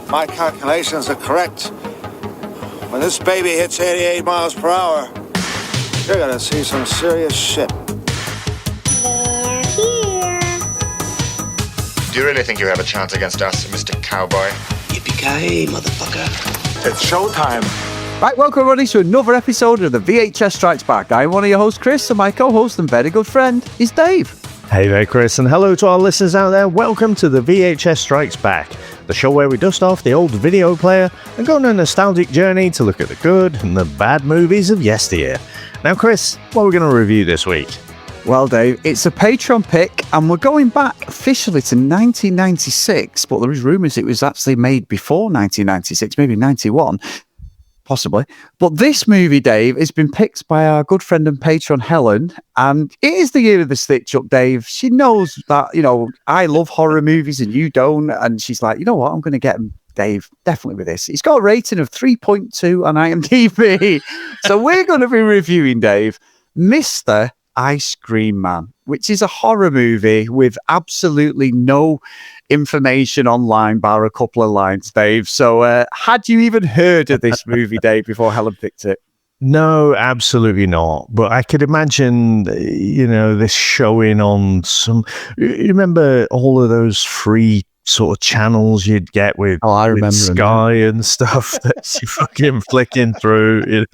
my calculations are correct, when this baby hits 88 miles per hour, you're gonna see some serious shit. They're here. Do you really think you have a chance against us, Mr. Cowboy? Yippee-ki-yay, motherfucker. It's showtime. Right, welcome everybody to another episode of the VHS Strikes Back. I'm one of your hosts, Chris, and my co-host and very good friend is Dave. Hey there, Chris, and hello to our listeners out there. Welcome to the VHS Strikes Back, the show where we dust off the old video player and go on a nostalgic journey to look at the good and the bad movies of yesteryear. Now, Chris, what are we going to review this week? Well, Dave, it's a Patreon pick, and we're going back officially to 1996, but there is rumours it was actually made before 1996, maybe 91, possibly. But this movie, Dave, has been picked by our good friend and patron, Helen, and it is the year of the stitch-up, Dave. She knows that, I love horror movies and you don't, and she's like, you know what, I'm going to get him, Dave, definitely with this. It's got a rating of 3.2 on IMDb. So we're going to be reviewing, Dave, Mr. Ice Cream Man, which is a horror movie with absolutely no information online bar a couple of lines, Dave. So had you even heard of this movie, Dave, before Helen picked it? No, absolutely not. But I could imagine, this showing on some... You remember all of those free sort of channels you'd get with, with Sky and stuff that you fucking flicking through,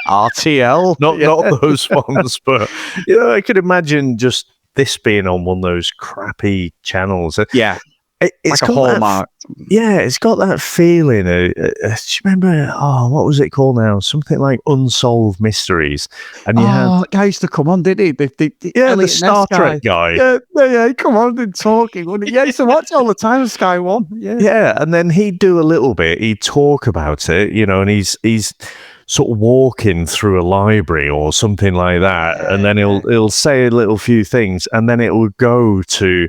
RTL, not those ones, but I could imagine just this being on one of those crappy channels. Yeah, it's like a Hallmark. It's got that feeling. Do you remember? What was it called now? Something like Unsolved Mysteries. And you had that guy used to come on, didn't he? The Star Trek guy. Yeah, come on and talking, wouldn't he? Yeah, he used to watch it all the time on Sky One. Yeah, and then he'd do a little bit. He'd talk about it, and he's sort of walking through a library or something like that, and then he'll say a little few things, and then it will go to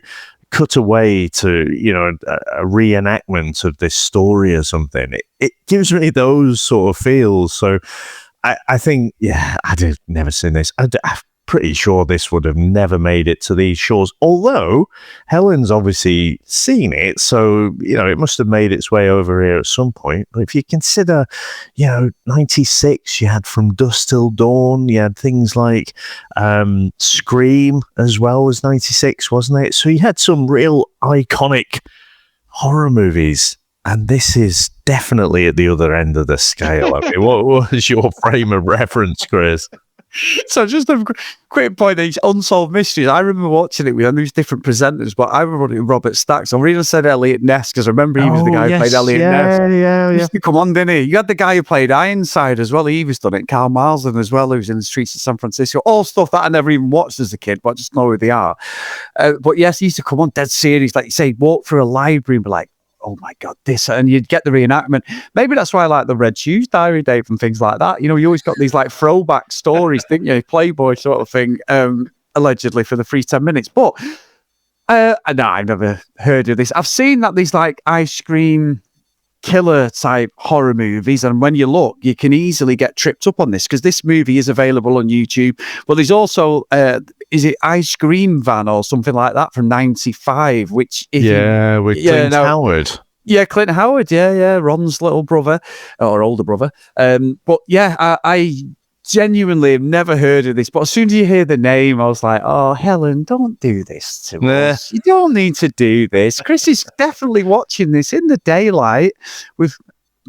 cut away to a reenactment of this story or something. It gives me those sort of feels. So I think I'd never seen this. I'm pretty sure this would have never made it to these shores, although Helen's obviously seen it, so it must have made its way over here at some point. But if you consider 96, you had From Dusk Till Dawn, you had things like Scream as well as 96, wasn't it? So you had some real iconic horror movies, and this is definitely at the other end of the scale. I mean, what was your frame of reference, Chris? So just a quick point, these Unsolved Mysteries, I remember watching it with these different presenters, but I remember it with Robert Stack. So I even said Elliot Ness, because I remember he was the guy who played Elliot Ness. Yeah. He used to come on, didn't he? You had the guy who played Ironside as well. He was done it. Carl Marsden as well, who was in the streets of San Francisco. All stuff that I never even watched as a kid, but I just know who they are. But yes, he used to come on dead serious. Like you say, walk through a library and be like, oh my God, this, and you'd get the reenactment. Maybe that's why I like the Red Shoes Diary, Dave, and things like that. You always got these like throwback stories, didn't you? Playboy sort of thing, allegedly for the free 10 minutes. But no, I've never heard of this. I've seen that these like ice cream killer type horror movies, and when you look, you can easily get tripped up on this, because this movie is available on YouTube. But there's also is it Ice Cream Van or something like that from 95, which with Clint Howard. Yeah, Clint Howard, Ron's little brother or older brother. But yeah, I genuinely have never heard of this, but as soon as you hear the name, I was like, oh, Helen, don't do this to us. You don't need to do this. Chris is definitely watching this in the daylight with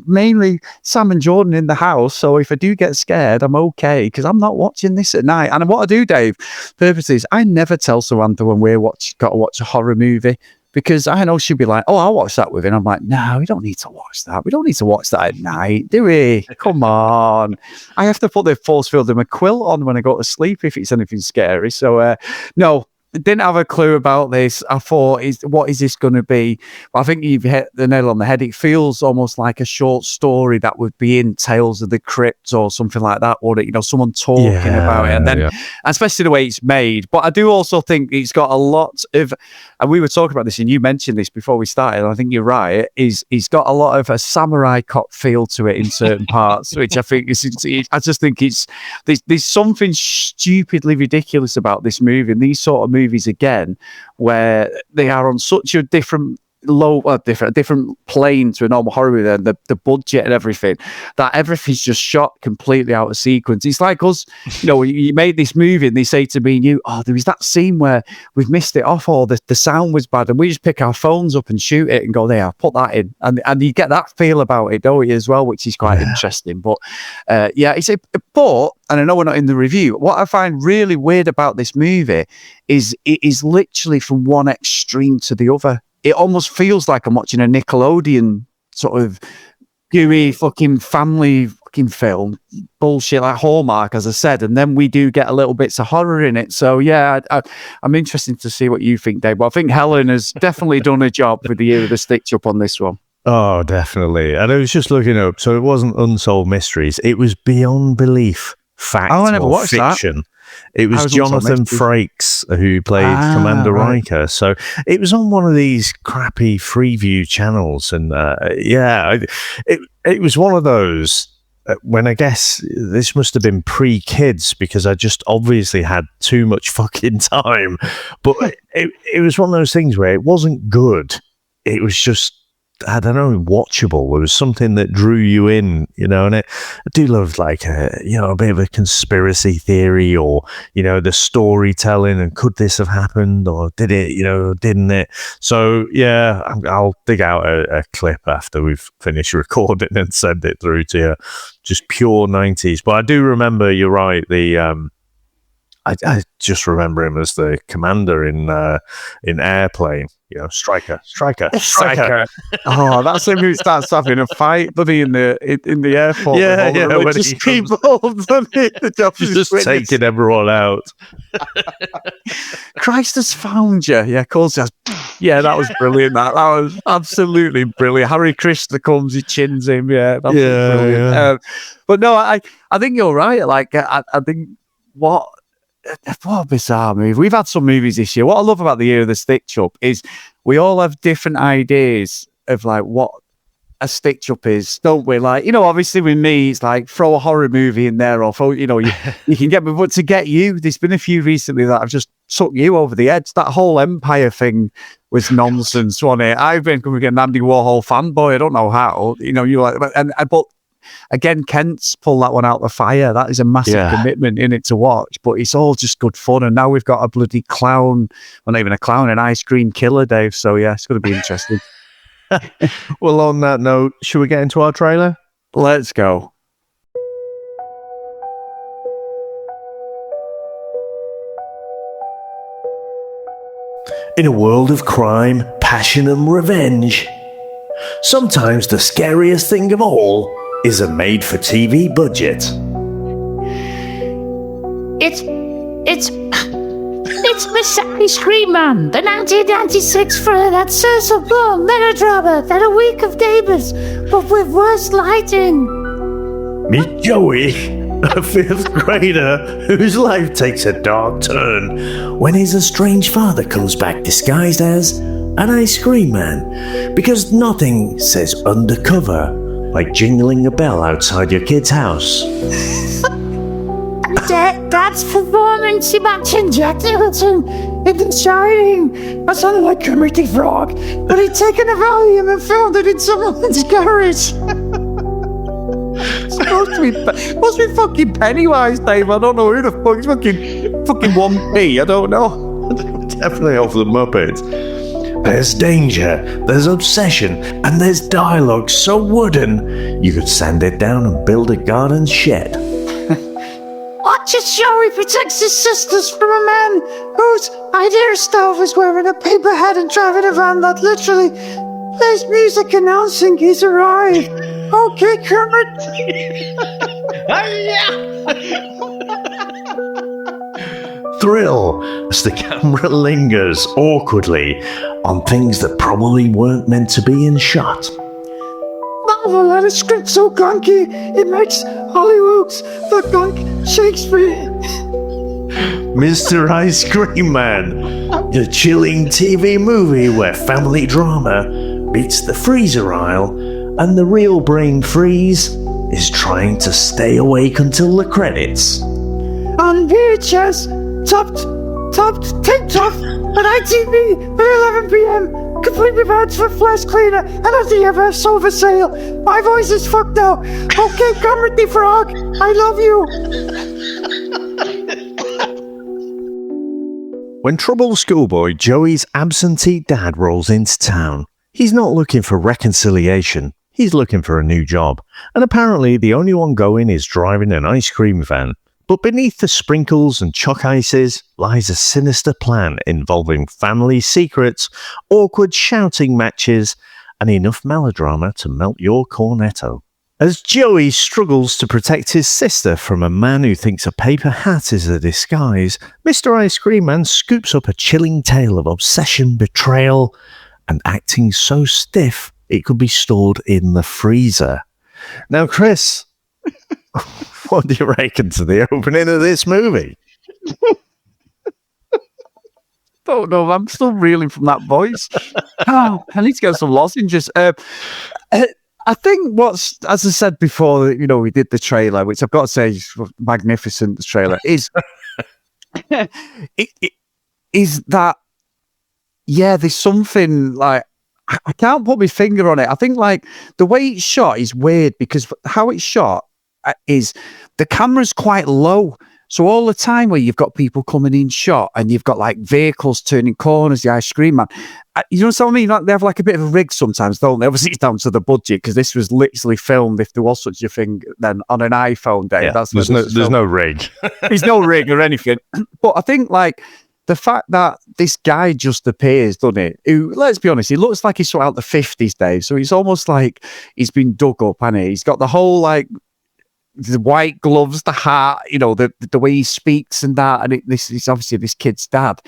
mainly Sam and Jordan in the house, so if I do get scared, I'm okay, because I'm not watching this at night. And what I do, Dave, purpose is I never tell Samantha when we're got to watch a horror movie, because I know she'll be like, oh, I'll watch that with him. I'm like, no, we don't need to watch that. We don't need to watch that at night, do we? Come on. I have to put the force field and a quilt on when I go to sleep if it's anything scary. So, no, didn't have a clue about this. I thought, what is this going to be? I think you've hit the nail on the head. It feels almost like a short story that would be in Tales of the Crypt or something like that, or someone talking about it, and then especially the way it's made. But I do also think it's got a lot of, and we were talking about this, and you mentioned this before we started, and I think you're right, he's got a lot of a samurai cop feel to it in certain parts, which I think I just think there's something stupidly ridiculous about this movie, and these sort of movies again, where they are on such a different different plane to a normal horror movie, and the budget and everything, that everything's just shot completely out of sequence. It's like us, you made this movie and they say to me and you, there was that scene where we've missed it off, or the sound was bad, and we just pick our phones up and shoot it and go, there, put that in, and you get that feel about it, don't you, as well, which is quite interesting. But and I know we're not in the review, what I find really weird about this movie is it is literally from one extreme to the other. It almost feels like I'm watching a Nickelodeon sort of gooey fucking family fucking film bullshit, like Hallmark, as I said, and then we do get a little bits of horror in it. So yeah, I'm interested to see what you think, Dave. But I think Helen has definitely done a job with the Year of the Stitch Up on this one. Oh, definitely. And I was just looking up, so it wasn't Unsolved Mysteries, it was Beyond Belief, Fact I never or watched Fiction. That. It was Jonathan Frakes who played Commander Riker. So it was on one of these crappy Freeview channels. And it was one of those when I guess this must have been pre-kids, because I just obviously had too much fucking time. But it was one of those things where it wasn't good. It was just, I don't know, watchable. There was something that drew you in, and I do love like a bit of a conspiracy theory, or the storytelling, and could this have happened, or did it, didn't it? So yeah, I'll dig out a clip after we've finished recording and send it through to you. Just pure 90s. But I do remember, you're right, the I just remember him as the commander in Airplane. Striker. Oh, that's him who starts having a fight, buddy, in the airport. Yeah, when just he people, he's just taking everyone out. Christ has found you. Yeah, of course he has. Yeah, that was brilliant. That was absolutely brilliant. Harry Krishna comes, he chins him. Yeah, that was brilliant. Yeah. But no, I think you're right. Like, I think what a bizarre movie. We've had some movies this year. What I love about the Year of the Stitch Up is we all have different ideas of like what a stitch up is, don't we? Like, obviously with me, it's like throw a horror movie in there, or throw, you can get me. But to get you, there's been a few recently that have just took you over the edge. That whole Empire thing was nonsense, wasn't it? I've been becoming an Andy Warhol fanboy. I don't know how. You like, but again, Kent's pulled that one out of the fire. That is a massive commitment in it to watch, but it's all just good fun. And now we've got a bloody clown, well, not even a clown, an ice cream killer, Dave. So yeah, it's going to be interesting. Well, on that note, should we get into our trailer? Let's go. In a world of crime, passion and revenge, sometimes the scariest thing of all is a made-for-TV budget. It's Miss Ice Cream Man, the 1996 film that suburban melodrama that a week of neighbours, but with worse lighting. Meet Joey, a fifth grader whose life takes a dark turn when his estranged father comes back disguised as an ice cream man, because nothing says undercover like jingling a bell outside your kid's house. Dad's performance matching Jack Nicholson in The Shining. I sounded like Kermit the Frog, but he'd taken a volume and found it in someone's garage. It's supposed to be fucking Pennywise, Dave. I don't know who the fuck. It's fucking 1P. I don't know. Definitely off the Muppets. There's danger, there's obsession, and there's dialogue so wooden you could sand it down and build a garden shed. Watch as Joey protects his sisters from a man whose idea stove is wearing a paper hat and driving a van that literally plays music announcing he's arrived. Okay, Kermit. Thrill as the camera lingers awkwardly on things that probably weren't meant to be in shot. Marvel had a script so gunky it makes Hollywood look like Shakespeare. Mr. Ice Cream Man, the chilling TV movie where family drama meets the freezer aisle and the real brain freeze is trying to stay awake until the credits. On VHS, topped, taped off at ITV at 11 p.m. completely banned for flesh cleaner, and at the ever so for sale. My voice is fucked now. Okay, come with me, frog. I love you. When troubled schoolboy Joey's absentee dad rolls into town, he's not looking for reconciliation. He's looking for a new job. And apparently the only one going is driving an ice cream van. But beneath the sprinkles and chalk ices lies a sinister plan involving family secrets, awkward shouting matches, and enough melodrama to melt your cornetto. As Joey struggles to protect his sister from a man who thinks a paper hat is a disguise, Mr. Ice Cream Man scoops up a chilling tale of obsession, betrayal, and acting so stiff it could be stored in the freezer. Now, Chris, what do you reckon to the opening of this movie? Don't know. I'm still reeling from that voice. Oh, I need to get some lozenges. I think as I said before, we did the trailer, which I've got to say is magnificent. The trailer is, is that, yeah, there's something like, I can't put my finger on it. I think like the way it's shot is weird because how it's shot is the camera's quite low. So all the time where you've got people coming in shot and you've got like vehicles turning corners, the ice cream man, you know what I mean? Like, they have like a bit of a rig sometimes, don't they? Obviously it's down to the budget because this was literally filmed, if there was such a thing, then on an iPhone day. Yeah, there's no rig. There's no rig or anything. But I think like the fact that this guy just appears, doesn't it? Who, let's be honest, he looks like he's sort of out the 50s, Dave. So he's almost like he's been dug up, hasn't he? He's got the whole like the white gloves, the hat, the way he speaks and that. And this is obviously this kid's dad.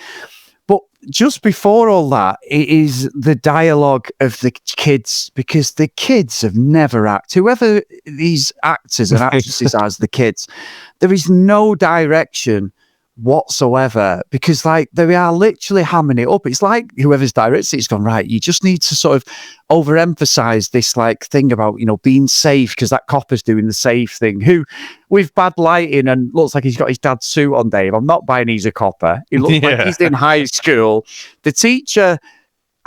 But just before all that, it is the dialogue of the kids, because the kids have never acted. Whoever these actors and actresses are as the kids, there is no direction whatsoever, because like they are literally hamming it up. It's like whoever's directed it's gone, right, you just need to sort of overemphasize this like thing about being safe, because that copper's doing the safe thing, who with bad lighting and looks like he's got his dad's suit on, Dave. I'm not buying he's a copper. He looks like he's in high school. The teacher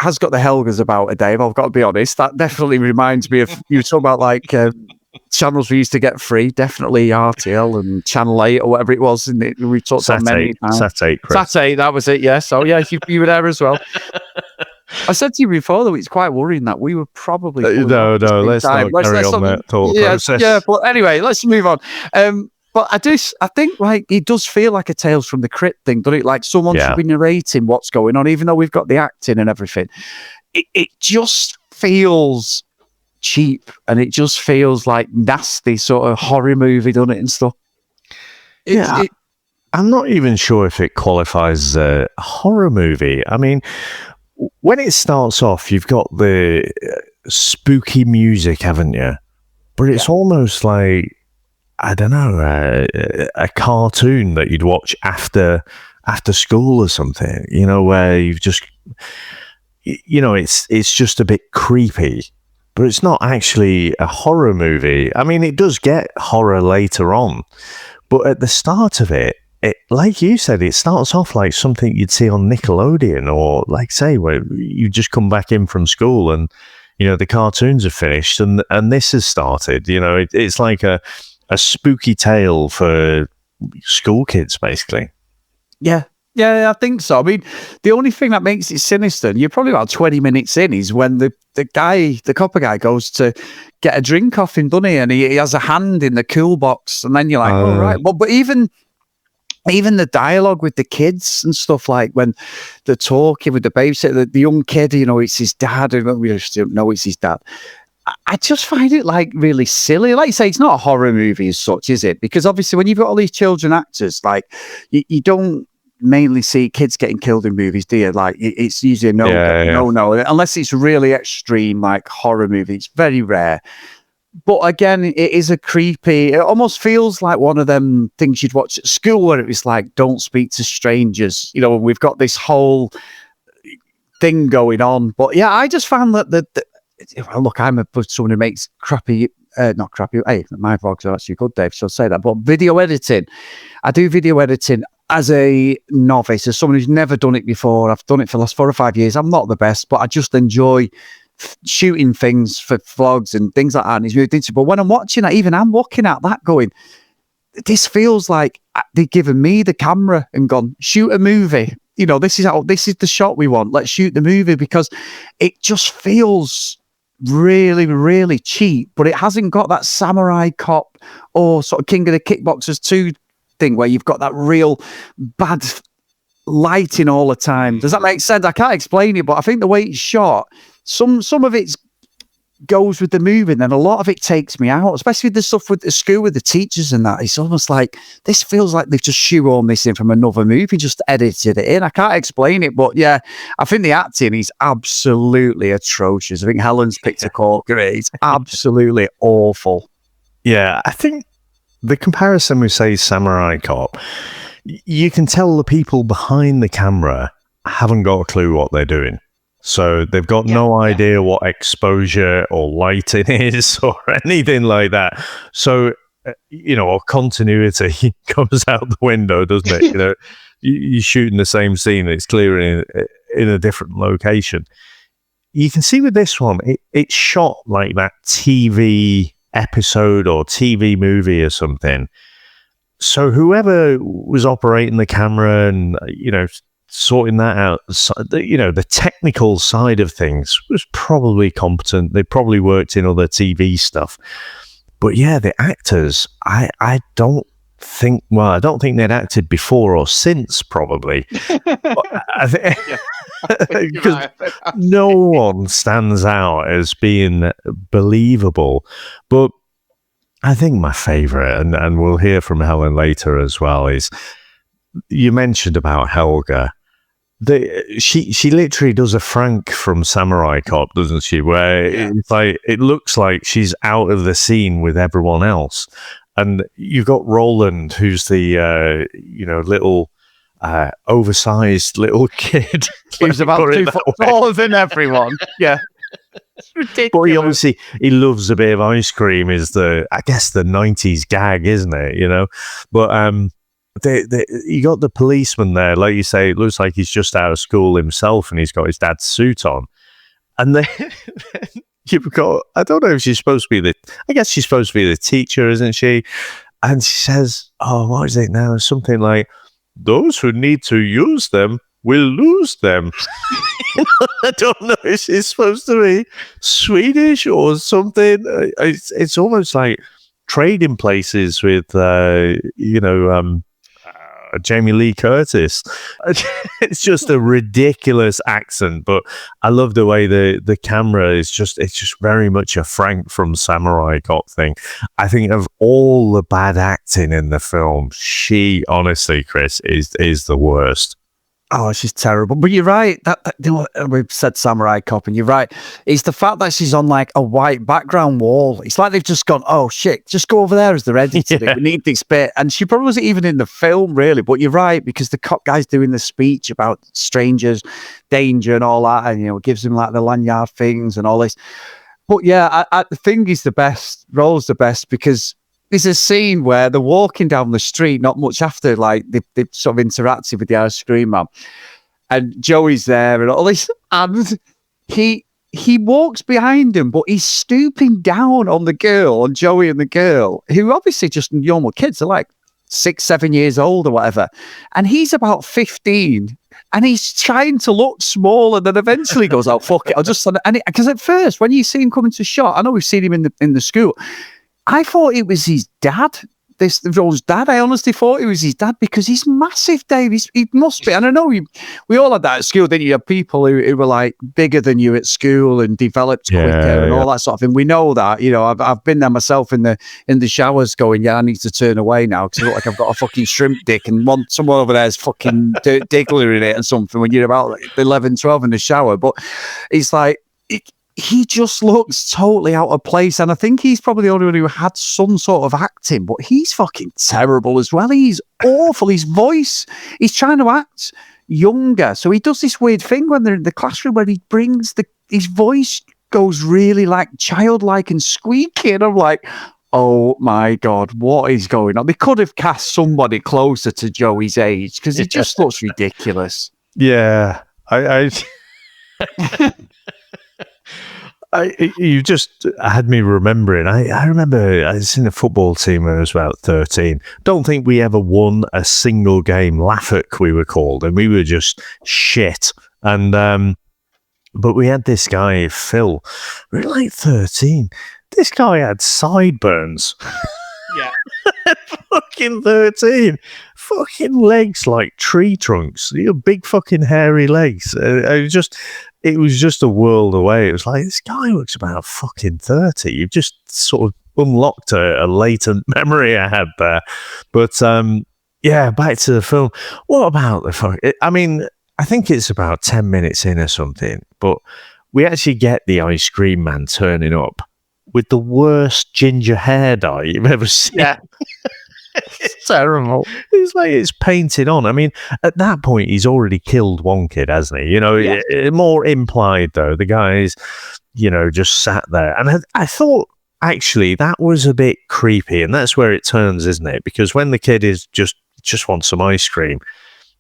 has got the Helgas about it, Dave. I've got to be honest. That definitely reminds me of you talking about like channels we used to get free, definitely RTL and Channel 8 or whatever it was. And we talked about many times. Sat8, that was it, yes. Oh, yeah, you were there as well. I said to you before, though, it's quite worrying that we were probably... No, let's not carry on that thought process. Yeah, but anyway, let's move on. But I think like it does feel like a Tales from the Crypt thing, doesn't it? Like someone should be narrating what's going on, even though we've got the acting and everything. It just feels cheap, and it just feels like nasty sort of horror movie, doesn't it, and stuff. I'm not even sure if it qualifies as a horror movie. I mean, when it starts off, you've got the spooky music, haven't you? But it's almost like, I don't know, a cartoon that you'd watch after school or something, where you've just, it's just a bit creepy. But it's not actually a horror movie. I mean, it does get horror later on. But at the start of it, like you said, it starts off like something you'd see on Nickelodeon, or like, say, where you just come back in from school and, the cartoons are finished and this has started. It's like a spooky tale for school kids, basically. Yeah. Yeah, I think so. I mean, the only thing that makes it sinister, and you're probably about 20 minutes in, is when the copper guy goes to get a drink off him, doesn't he? And he has a hand in the cool box, and then you're like, oh, right. Well, but even the dialogue with the kids and stuff, like when they're talking with the babysitter, the young kid, it's his dad, and we just don't know it's his dad. I just find it like really silly. Like you say, it's not a horror movie as such, is it? Because obviously when you've got all these children actors, like you don't mainly see kids getting killed in movies, do you? Like it's usually no, unless it's really extreme, like horror movie. It's very rare. But again, it is a creepy. It almost feels like one of them things you'd watch at school, where it was like, "Don't speak to strangers." We've got this whole thing going on. But yeah, I just found that look, I'm someone who makes crappy. Not crappy. Hey, my vlogs are actually good, Dave. So I'll say that. But video editing, I do video editing. as a novice, as someone who's never done it before, I've done it for the last 4 or 5 years. I'm not the best, but I just enjoy shooting things for vlogs and things like that. And he's moved into. But when I'm watching that, even I'm looking at that, going, this feels like they've given me the camera and gone, shoot a movie. This is the shot we want. Let's shoot the movie, because it just feels really, really cheap, but it hasn't got that Samurai Cop or sort of King of the Kickboxers 2 thing where you've got that real bad lighting all the time. Does that make sense? I can't explain it, but I think the way it's shot, some of it goes with the movie, and then a lot of it takes me out, especially the stuff with the school with the teachers and that. It's almost like this feels like they've just shoehorned this in from another movie, just edited it in. I can't explain it, but yeah, I think the acting is absolutely atrocious. I think Helen's picked a corker. It's absolutely awful. Yeah, I think the comparison we say Samurai Cop, you can tell the people behind the camera haven't got a clue what they're doing. So they've got no idea what exposure or lighting is or anything like that. So, or continuity comes out the window, doesn't it? You're shooting the same scene. It's clearly in a different location. You can see with this one, it's shot like that TV episode or TV movie or something. So whoever was operating the camera and, sorting that out, the technical side of things was probably competent. They probably worked in other TV stuff. But yeah, the actors, I don't think they'd acted before or since, probably. I think because no one stands out as being believable. But I think my favorite, and we'll hear from Helen later as well, is you mentioned about Helga. She literally does a Frank from Samurai Cop, doesn't she? Where it's like it looks like she's out of the scene with everyone else, and you've got Roland, who's the little oversized little kid who's about 2 foot taller than everyone. Yeah, it's ridiculous. But he loves a bit of ice cream. Is the 90s gag, isn't it? But you got the policeman there, like you say. It looks like he's just out of school himself, and he's got his dad's suit on. And then you've got, I don't know if she's supposed to be I guess she's supposed to be the teacher, isn't she? And she says, "Oh, what is it now? Something like, those who need to use them will lose them." I don't know if she's supposed to be Swedish or something. It's almost like trading places with, Jamie Lee Curtis. It's just a ridiculous accent, but I love the way the camera is it's just very much a Frank from Samurai Cop thing. I think of all the bad acting in the film, she honestly, Chris, is the worst. Oh, she's terrible. But you're right. We've said Samurai Cop, and you're right. It's the fact that she's on like a white background wall. It's like they've just gone, oh shit, just go over there as they're editing it. We need this bit. And she probably wasn't even in the film, really. But you're right, because the cop guy's doing the speech about strangers, danger, and all that, and gives him like the lanyard things and all this. But yeah, I think he's the best. Roll's the best, because there's a scene where they're walking down the street not much after, like they've sort of interacted with the ice cream man, and Joey's there and all this, and he walks behind him, but he's stooping down on the girl, on Joey and the girl, who obviously just normal kids, are like 6-7 years old or whatever, and he's about 15. And he's trying to look small, and then eventually goes, "Oh fuck it, I'll just..." And because at first, when you see him coming to shot, I know we've seen him in the school, I thought it was his dad. Joel's dad. I honestly thought it was his dad, because he's massive, Dave. He must be. And I know we all had that at school, didn't you? You had people who were like bigger than you at school and developed quicker and all that sort of thing. We know that. I've been there myself in the showers, going, I need to turn away now because I look like I've got a fucking shrimp dick, and someone over there is fucking diggler in it and something when you're about 11, 12 in the shower. But it's like, he just looks totally out of place, and I think he's probably the only one who had some sort of acting, but he's fucking terrible as well. He's awful. His voice, he's trying to act younger, so he does this weird thing when they're in the classroom where he brings his voice goes really like childlike and squeaky, and I'm like, Oh my God, what is going on? They could have cast somebody closer to Joey's age because he just looks ridiculous. Yeah, you just had me remembering. I remember I was in a football team when I was about 13. Don't think we ever won a single game. Laffock, we were called, and we were just shit. And but we had this guy, Phil. We were like 13. This guy had sideburns. Yeah. Fucking 13. Fucking legs like tree trunks. Big fucking hairy legs. It was just a world away. It was like, this guy looks about fucking 30. You've just sort of unlocked a latent memory I had there. But yeah, back to the film. What about the fuck? I mean, I think it's about 10 minutes in or something, but we actually get the ice cream man turning up with the worst ginger hair dye you've ever seen. Yeah. It's terrible. It's like it's painted on. I mean, at that point, he's already killed one kid, hasn't he? More implied, though. The guy's, just sat there. And I thought, actually, that was a bit creepy. And that's where it turns, isn't it? Because when the kid is just wants some ice cream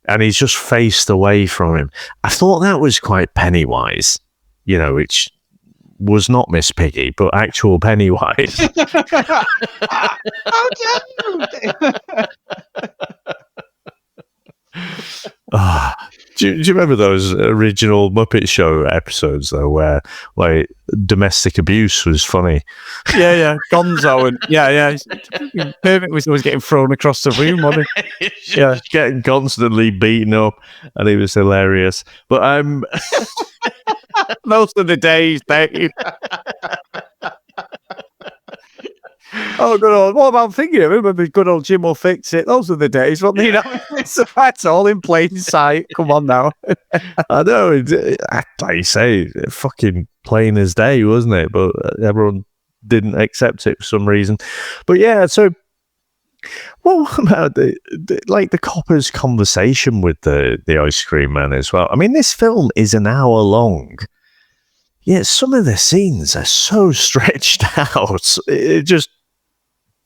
and he's just faced away from him, I thought that was quite Pennywise, which was not Miss Piggy, but actual Pennywise. How dare you? Do you remember those original Muppet Show episodes, though, where, like, domestic abuse was funny? Yeah. Gonzo and Permit was getting thrown across the room, wasn't he? Yeah, getting constantly beaten up, and he was hilarious. But those are the days, Dave. Oh, good old. What about thinking of him? The good old Jim will fix it. Those are the days, wasn't they? So that's all in plain sight. Come on now. I know. Like you say, fucking plain as day, wasn't it? But everyone didn't accept it for some reason. But yeah, so what about the copper's conversation with the ice cream man as well? I mean, this film is an hour long. Yet some of the scenes are so stretched out. It just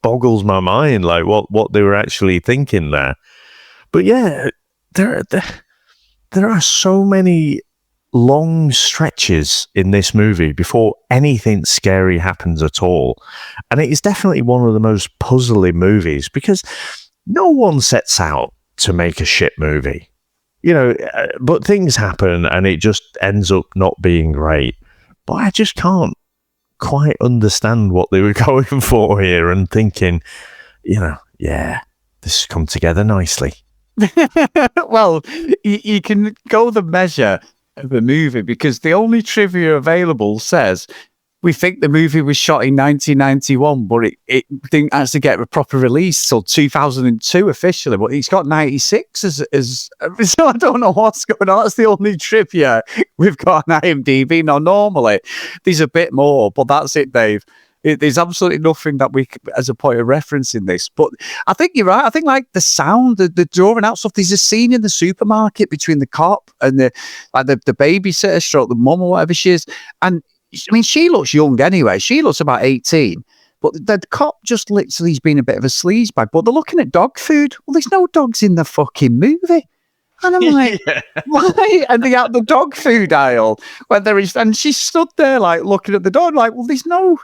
boggles my mind, like what they were actually thinking there. But yeah, there are so many long stretches in this movie before anything scary happens at all. And it is definitely one of the most puzzling movies because no one sets out to make a shit movie. But things happen and it just ends up not being great. But I just can't quite understand what they were going for here and thinking, this has come together nicely. Well, you can go the measure of the movie because the only trivia available says we think the movie was shot in 1991, but it didn't actually get a proper release till 2002 officially. But it's got 96 as so I don't know what's going on. That's the only trivia we've got on IMDb. Now, normally there's a bit more, but that's it, Dave. There's absolutely nothing that we, as a point of reference in this. But I think you're right. I think like the sound, the drawing out stuff. There's a scene in the supermarket between the cop and the babysitter, stroke the mum or whatever she is, and I mean, she looks young anyway. She looks about 18. But the cop just literally has been a bit of a sleazebag. But they're looking at dog food. Well, there's no dogs in the fucking movie. And I'm like, why? And they out the dog food aisle where there is, and she stood there like looking at the door, like, well, there's no,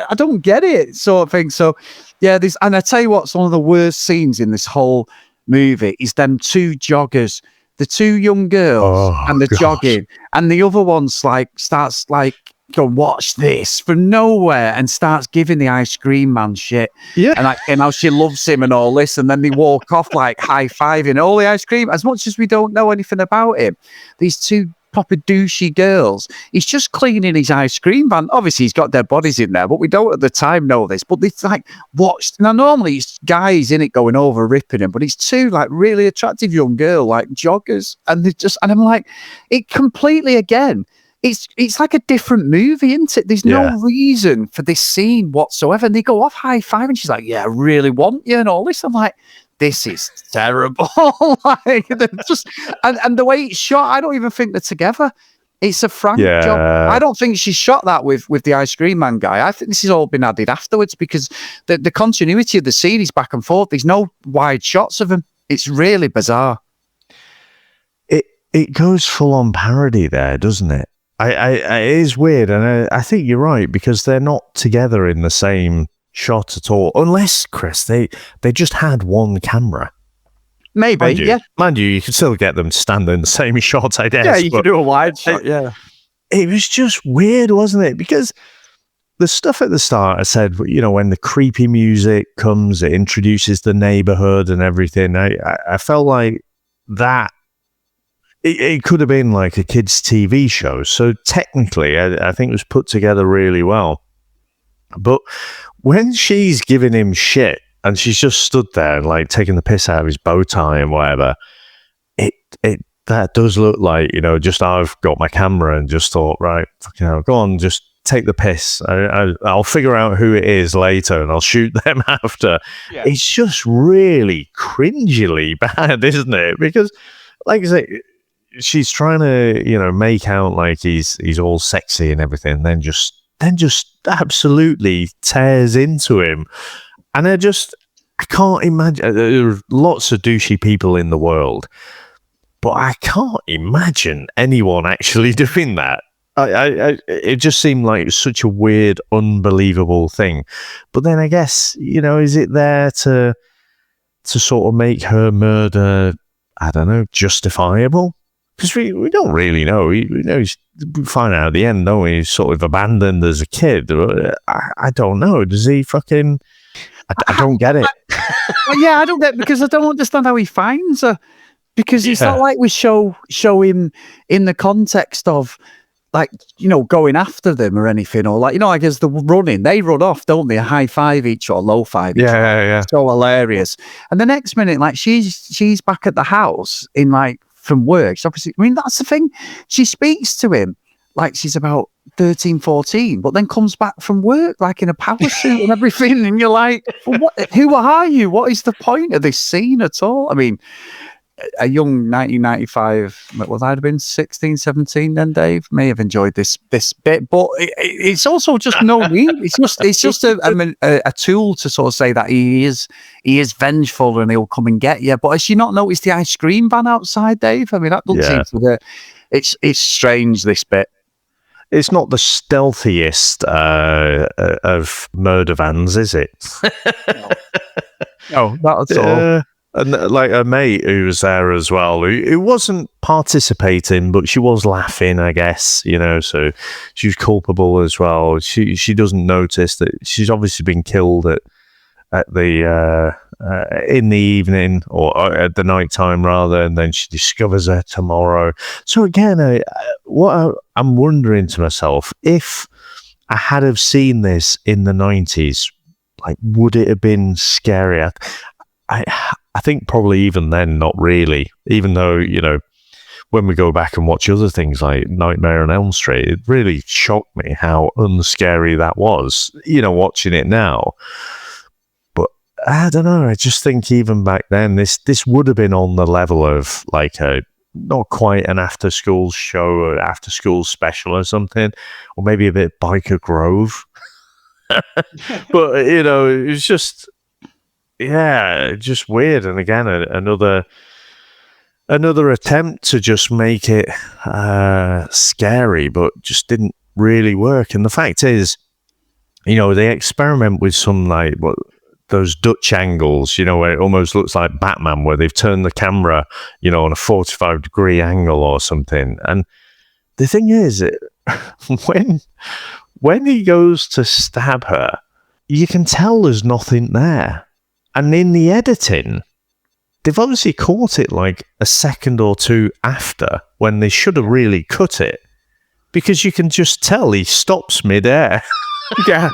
I don't get it, sort of thing. So, yeah, and I tell you what's one of the worst scenes in this whole movie is them two joggers. The two young girls and the jogging, and the other one's like starts like go watch this from nowhere and starts giving the ice cream man shit. Yeah, and how she loves him and all this, and then they walk off like high-fiving all the ice cream. As much as we don't know anything about him, these two proper douchey girls, he's just cleaning his ice cream van. Obviously he's got their bodies in there, but we don't at the time know this. But it's like watched now. Normally it's guys in it going over ripping him, but it's two like really attractive young girl like joggers, and they just, and I'm like, it completely again. It's like a different movie, isn't it? There's no reason for this scene whatsoever. And they go off high five, and she's like, "Yeah, I really want you," and all this. I'm like, this is terrible. Like, just and the way it's shot, I don't even think they're together. It's a frank Yeah. job. I don't think she shot that with the ice cream man guy. I think this has all been added afterwards because the continuity of the scene is back and forth. There's no wide shots of him. It's really bizarre. It goes full on parody there, doesn't it? It is weird, and I think you're right because they're not together in the same shot at all. Unless, Chris, they just had one camera. Maybe, yeah. Mind you, you could still get them to stand in the same shot, I guess. Yeah, you could do a wide shot, yeah. It was just weird, wasn't it? Because the stuff at the start, I said, when the creepy music comes, it introduces the neighborhood and everything. I felt like that it could have been like a kid's TV show. So technically, I think it was put together really well. But when she's giving him shit and she's just stood there and like taking the piss out of his bow tie and whatever, that does look like, just I've got my camera and just thought, right, go on, just take the piss. I'll figure out who it is later and I'll shoot them after. Yeah. It's just really cringily bad, isn't it? Because, like I say, she's trying to, make out like he's all sexy and everything, and then just absolutely tears into him. And I can't imagine. There are lots of douchey people in the world, but I can't imagine anyone actually doing that. It just seemed like such a weird, unbelievable thing. But then I guess, is it there to sort of make her murder, I don't know, justifiable? Because we don't really know. We find out at the end, don't we? He's sort of abandoned as a kid. I don't know. Does he fucking... I don't get it. Yeah, I don't get it because I don't understand how he finds her. Because it's not like we show him in the context of, like, going after them or anything. Or like, I guess the running, they run off, don't they? A high five each or low five each. Yeah. So hilarious. And the next minute, like, she's back at the house in, like, from work. So obviously, that's the thing. She speaks to him like she's about 13, 14, but then comes back from work like in a power suit and everything. And you're like, who are you? What is the point of this scene at all? I mean, a young 1995, well, I'd have been 16, 17 then, Dave, may have enjoyed this bit, but it's also just no need. It's just a tool to sort of say that he is vengeful and he'll come and get you. But has she not noticed the ice cream van outside, Dave? I mean, that doesn't seem to it's strange, this bit. It's not the stealthiest of murder vans, is it? No, not at all. And like a mate who was there as well, who wasn't participating, but she was laughing, I guess, so she was culpable as well. She doesn't notice that she's obviously been killed at the in the evening or at the night time rather, and then she discovers her tomorrow. So again, what I'm wondering to myself, if I had have seen this in the 90s, like, would it have been scary? I think probably even then, not really. Even though, when we go back and watch other things like Nightmare on Elm Street, it really shocked me how unscary that was, watching it now. But I don't know. I just think even back then, this would have been on the level of like not quite an after-school show or after-school special or something, or maybe a bit Biker Grove. But, it was just... Yeah, just weird. And again, another attempt to just make it scary, but just didn't really work. And the fact is, they experiment with some like those Dutch angles, where it almost looks like Batman, where they've turned the camera, on a 45-degree angle or something. And the thing is, when he goes to stab her, you can tell there's nothing there. And in the editing, they've obviously caught it like a second or two after, when they should have really cut it, because you can just tell he stops midair. yeah,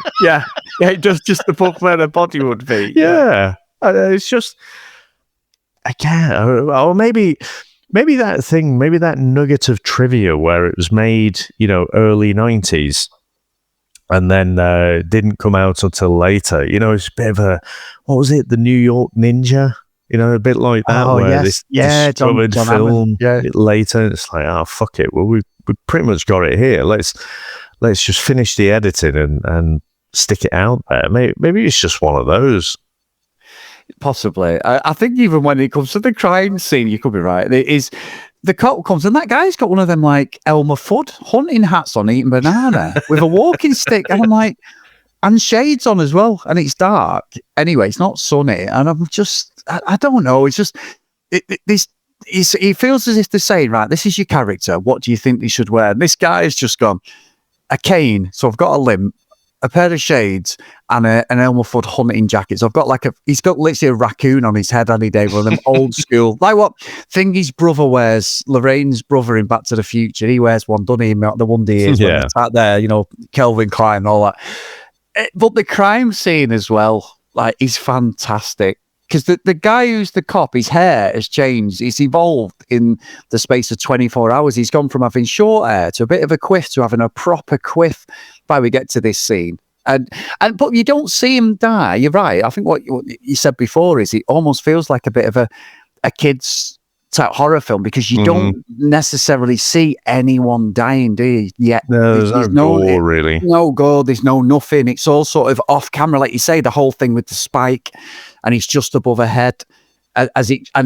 it does just above where the body would be. Yeah. It's just, again, or maybe that nugget of trivia where it was made, early 90s. And then didn't come out until later. It's a bit of a, what was it, the New York Ninja? A bit like that. Oh, where yes. This discovered John film Hammond. Yeah. later. It's like, oh, fuck it. Well, pretty much got it here. Let's just finish the editing and stick it out there. Maybe it's just one of those. Possibly. I think even when it comes to the crime scene, you could be right. It is the cop comes and that guy's got one of them like Elmer Fudd hunting hats on, eating banana with a walking stick, and I'm like, and shades on as well, and it's dark. Anyway, it's not sunny, and I'm just, I don't know. It's just it feels as if they're saying, right, this is your character. What do you think they should wear? And this guy has just gone a cane, so I've got a limp, a pair of shades, and an Elmer Fudd hunting jacket. So I've got he's got literally a raccoon on his head any day, one of them old school, like what thing his brother wears, Lorraine's brother in Back to the Future. He wears one, doesn't he? The Wonder Years, when it's out there, Kelvin Klein and all that. But the crime scene as well, like, is fantastic. Because the guy who's the cop, his hair has changed. It's evolved in the space of 24 hours. He's gone from having short hair to a bit of a quiff to having a proper quiff by we get to this scene. But you don't see him die. You're right. I think what you said before is it almost feels like a bit of a kid's type horror film, because you don't necessarily see anyone dying, do you? Yet no, there's no gore, really. No gore, there's no nothing. It's all sort of off camera, like you say, the whole thing with the spike, and he's just above her head, and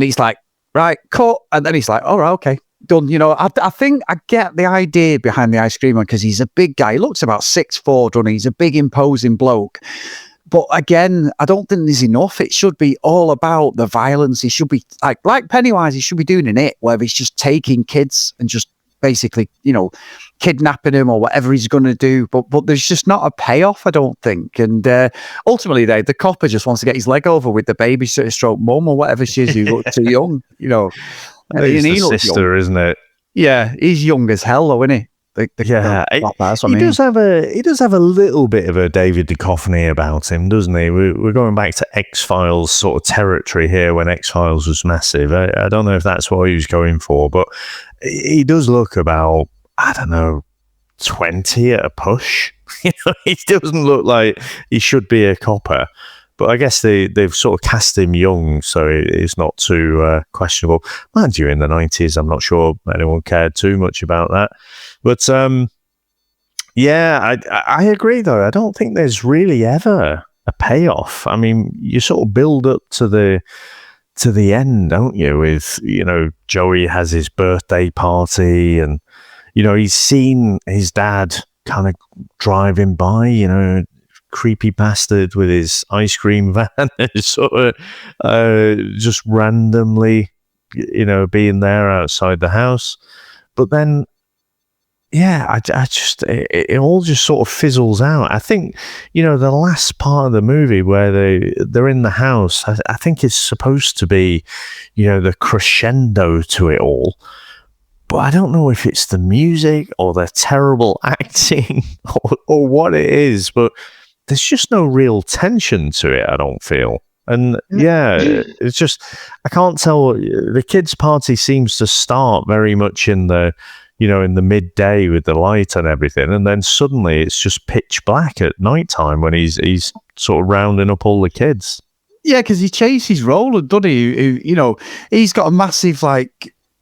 he's like, right, cut, and then he's like, all right, okay, done. I think I get the idea behind the ice cream man, because he's a big guy. He looks about 6'4", doesn't he? He's a big, imposing bloke. But again, I don't think there's enough. It should be all about the violence. He should be like Pennywise. He should be doing It, where he's just taking kids and just basically, kidnapping him or whatever he's going to do. But there's just not a payoff, I don't think. And ultimately, the copper just wants to get his leg over with the babysitter stroke mum or whatever she is, who looks too young. He's the sister, young. Isn't it? Yeah, he's young as hell, though, isn't he? He does have a little bit of a David Duchovny about him, doesn't he? We're going back to X-Files sort of territory here, when X-Files was massive. I don't know if that's what he was going for, but he does look about, I don't know, 20 at a push. He doesn't look like he should be a copper. But I guess they've sort of cast him young, so it's not too questionable. Mind you, in the 90s, I'm not sure anyone cared too much about that. But I agree, though. I don't think there's really ever a payoff. I mean, you sort of build up to the end, don't you? With, Joey has his birthday party, and, he's seen his dad kind of driving by, creepy bastard with his ice cream van, sort of just randomly, being there outside the house. But then, I just, it all just sort of fizzles out. I think, the last part of the movie where they're in the house, I think it's supposed to be, the crescendo to it all. But I don't know if it's the music or the terrible acting or what it is, but there's just no real tension to it, I don't feel. And it's just, I can't tell. The kids' party seems to start very much in the midday with the light and everything, and then suddenly it's just pitch black at nighttime when he's sort of rounding up all the kids. Yeah, because he chases Roland, doesn't he? He's got a massive,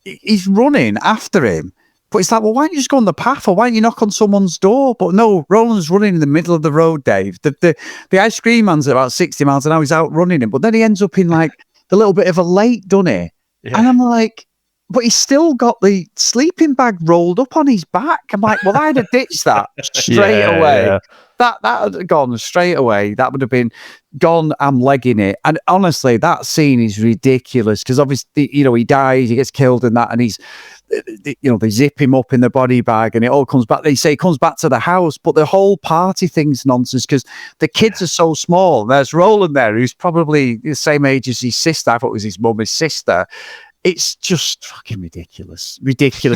he's running after him. But it's like, well, why don't you just go on the path, or why don't you knock on someone's door? But no, Roland's running in the middle of the road, Dave. The ice cream man's at about 60 miles an hour. He's out running him. But then he ends up in the little bit of a lake, doesn't he? Yeah. And I'm like, but he's still got the sleeping bag rolled up on his back. I'm like, well, I'd have ditched that straight away. Yeah. That would have gone straight away. That would have been gone. I'm legging it. And honestly, that scene is ridiculous, because obviously, he dies, he gets killed and that, and they zip him up in the body bag, and it all comes back. They say it comes back to the house, but the whole party thing's nonsense, because the kids are so small. There's Roland there, who's probably the same age as his sister. I thought it was his mum, his sister. It's just fucking ridiculous.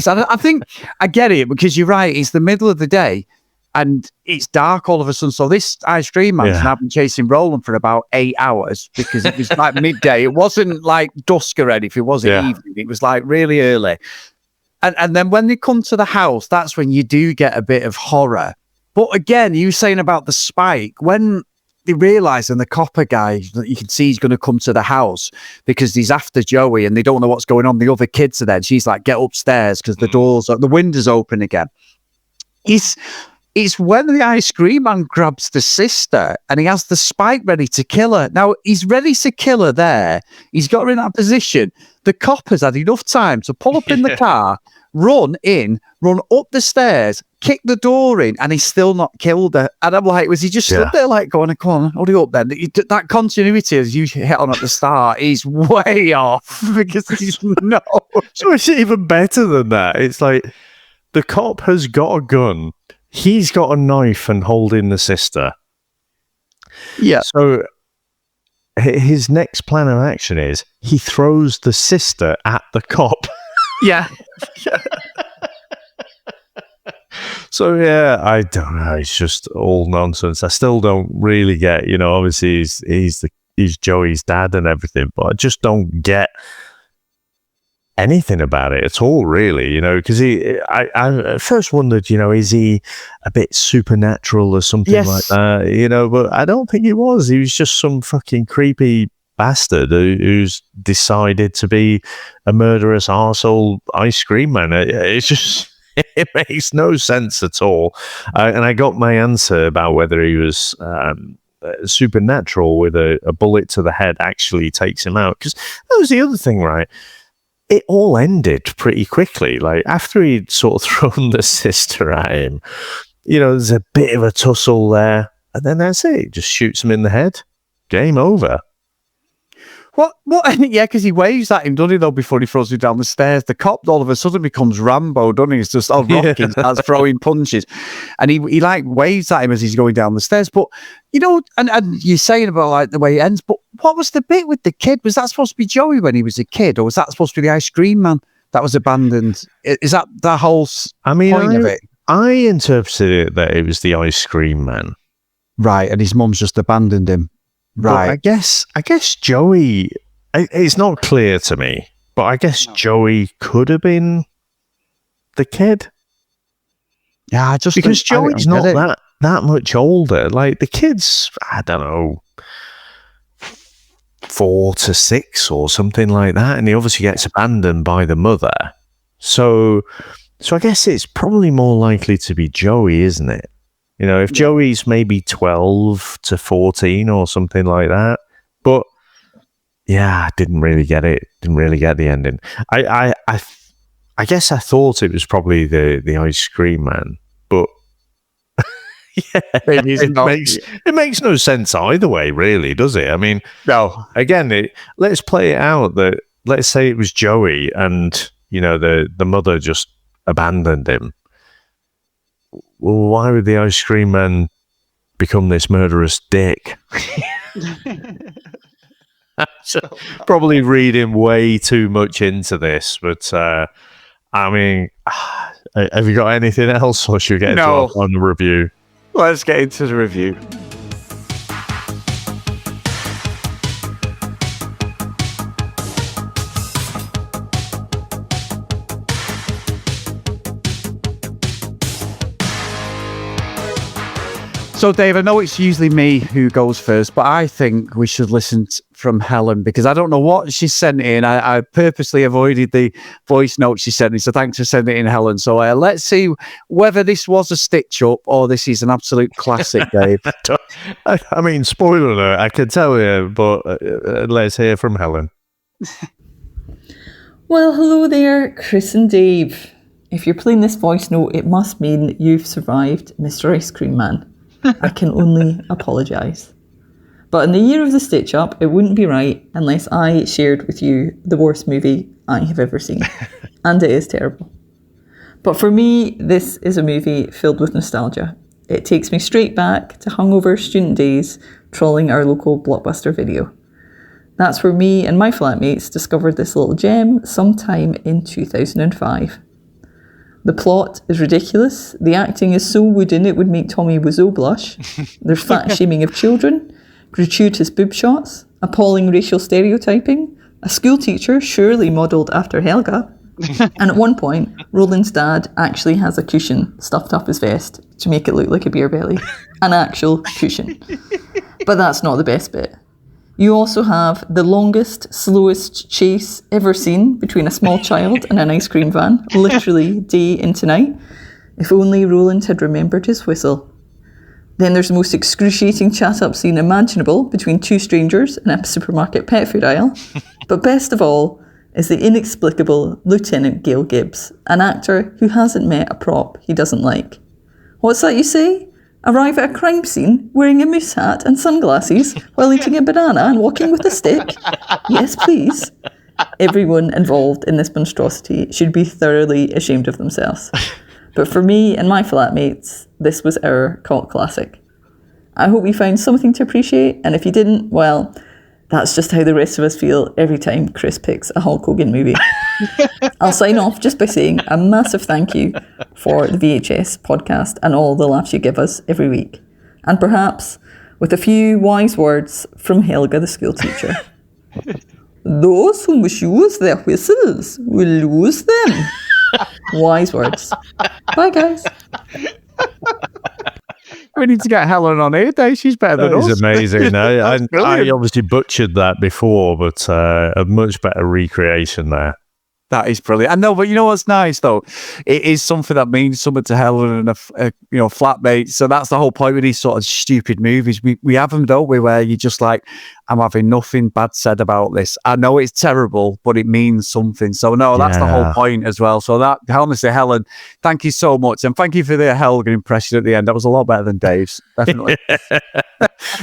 And I think I get it, because you're right. It's the middle of the day, and it's dark all of a sudden. So this ice cream man's now been chasing Roland for about 8 hours, because it was like midday. It wasn't like dusk already. If it was evening, it was like really early. And then when they come to the house, that's when you do get a bit of horror. But again, you were saying about the spike, when they realise, and the copper guy, you can see he's going to come to the house because he's after Joey and they don't know what's going on. The other kids are there. And she's like, get upstairs because the window's open again. It's when the ice cream man grabs the sister and he has the spike ready to kill her. Now, he's ready to kill her there. He's got her in that position. The cop has had enough time to pull up in the car, run up the stairs, kick the door in, and he's still not killed her. And I'm like, was he just stood there like going, come on, hold it up then? That continuity, as you hit on at the start, is way off because he's no. So it's even better than that. It's like the cop has got a gun. He's got a knife and holding the sister. Yeah. So his next plan of action is he throws the sister at the cop. Yeah. So, yeah, I don't know. It's just all nonsense. I still don't really get, obviously he's Joey's dad and everything, but I just don't get anything about it at all, really, because I at first wondered, is he a bit supernatural or something like that, but I don't think he was. He was just some fucking creepy bastard who's decided to be a murderous arsehole ice cream man. It's just, it makes no sense at all. And I got my answer about whether he was supernatural with a bullet to the head actually takes him out, because that was the other thing, right? It all ended pretty quickly. Like, after he'd sort of thrown the sister at him, there's a bit of a tussle there, and then that's it. He just shoots him in the head. Game over. What? Yeah, because he waves at him, doesn't he, though, before he throws him down the stairs. The cop all of a sudden becomes Rambo, doesn't he? He's just rocking, starts throwing punches. And he like waves at him as he's going down the stairs. But, and you're saying about like the way it ends, but what was the bit with the kid? Was that supposed to be Joey when he was a kid? Or was that supposed to be the ice cream man that was abandoned? Is that the whole point of it? I interpreted it that it was the ice cream man. Right, and his mum's just abandoned him. Right. But I guess Joey, it's not clear to me, but I guess Joey could have been the kid. Yeah, because Joey's not that much older. Like, the kid's, I don't know, 4 to 6 or something like that, and he obviously gets abandoned by the mother. So I guess it's probably more likely to be Joey, isn't it? If Joey's maybe 12 to 14 or something like that. But yeah, I didn't really get it. Didn't really get the ending. I guess I thought it was probably the ice cream man, but yeah, it makes no sense either way, really, does it? I mean, no. Again, let's play it out that let's say it was Joey, and the mother just abandoned him. Well, why would the ice cream man become this murderous dick? Probably reading way too much into this, but I mean, have you got anything else, or should we get on the review? Let's get into the review. So, Dave, I know it's usually me who goes first, but I think we should listen from Helen, because I don't know what she sent in. I purposely avoided the voice note she sent in, so thanks for sending it in, Helen. So let's see whether this was a stitch-up or this is an absolute classic, Dave. I mean, spoiler alert, I could tell you, but let's hear from Helen. Well, hello there, Chris and Dave. If you're playing this voice note, it must mean you've survived Mr. Ice Cream Man. I can only apologise. But in the year of the stitch-up, it wouldn't be right unless I shared with you the worst movie I have ever seen. And it is terrible. But for me, this is a movie filled with nostalgia. It takes me straight back to hungover student days trawling our local Blockbuster Video. That's where me and my flatmates discovered this little gem sometime in 2005. The plot is ridiculous. The acting is so wooden it would make Tommy Wiseau blush. There's fat shaming of children, gratuitous boob shots, appalling racial stereotyping, a school teacher surely modelled after Helga, and at one point, Roland's dad actually has a cushion stuffed up his vest to make it look like a beer belly. An actual cushion. But that's not the best bit. You also have the longest, slowest chase ever seen between a small child and an ice cream van, literally day into night. If only Roland had remembered his whistle. Then there's the most excruciating chat-up scene imaginable between two strangers in a supermarket pet food aisle. But best of all is the inexplicable Lieutenant Gail Gibbs, an actor who hasn't met a prop he doesn't like. What's that you say? Arrive at a crime scene wearing a moose hat and sunglasses while eating a banana and walking with a stick? Yes, please. Everyone involved in this monstrosity should be thoroughly ashamed of themselves. But for me and my flatmates, this was our cult classic. I hope you found something to appreciate, and if you didn't, well, that's just how the rest of us feel every time Chris picks a Hulk Hogan movie. I'll sign off just by saying a massive thank you for the VHS podcast and all the laughs you give us every week. And perhaps with a few wise words from Helga the school teacher. Those who misuse their whistles will lose them. Wise words. Bye, guys. We need to get Helen on here, Dave. She's better than us. That is amazing. I obviously butchered that before, but a much better recreation there. That is brilliant. I know, but you know what's nice though? It is something that means something to Helen and a flatmate. So that's the whole point with these sort of stupid movies. We have them, don't we? Where you're just like, I'm having nothing bad said about this. I know it's terrible, but it means something. So no, that's the whole point as well. So that, honestly, Helen, thank you so much, and thank you for the Helga impression at the end. That was a lot better than Dave's, definitely.